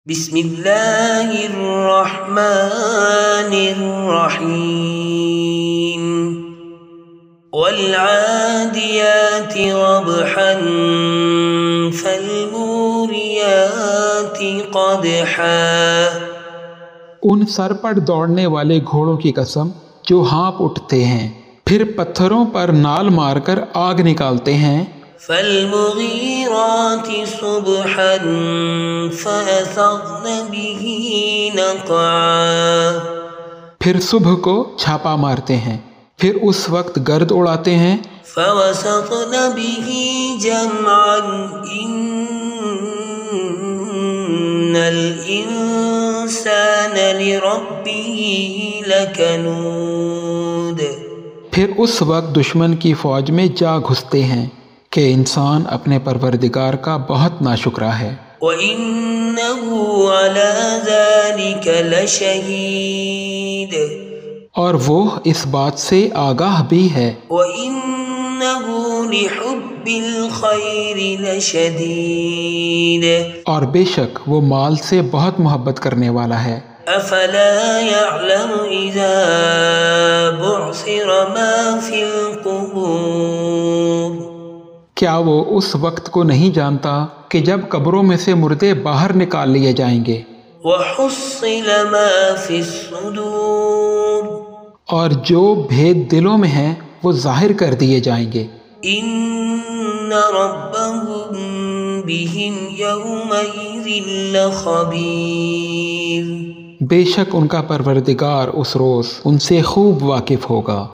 بسم اللہ الرحمن الرحیم والعادیات ضبحا فالموریات قدحا۔ ان سر پر دوڑنے والے گھوڑوں کی قسم جو ہانپ اٹھتے ہیں پھر پتھروں پر نال مار کر آگ نکالتے ہیں۔ فالمغیرات صبحا فأثرن به نقعا۔ پھر صبح کو چھاپا مارتے ہیں پھر اس وقت گرد اڑاتے ہیں۔ فوسطن به جمعا ان الانسان لربه لکنود۔ پھر اس وقت دشمن کی فوج میں جا گھستے ہیں کہ انسان اپنے پروردگار کا بہت ناشکرا ہے۔ وَإِنَّهُ عَلَى ذَلِكَ لَشَهِيدٌ۔ اور وہ اس بات سے آگاہ بھی ہے۔ وَإِنَّهُ لِحُبِّ الْخَيْرِ لَشَدِيدٌ۔ اور بے شک وہ مال سے بہت محبت کرنے والا ہے۔ أَفَلَا يَعْلَمُ إِذَا بُعْثِرَ مَا فِي الْقُبُورِ۔ کیا وہ اس وقت کو نہیں جانتا کہ جب قبروں میں سے مردے باہر نکال لیے جائیں گے۔ وَحُصِّلَ مَا فِي الصُّدُورِ۔ اور جو بھید دلوں میں ہیں وہ ظاہر کر دیے جائیں گے۔ إِنَّ رَبَّهُم بِهِمْ يَوْمَئِذٍ لَخَبِيرٌ۔ بے شک ان کا پروردگار اس روز ان سے خوب واقف ہوگا۔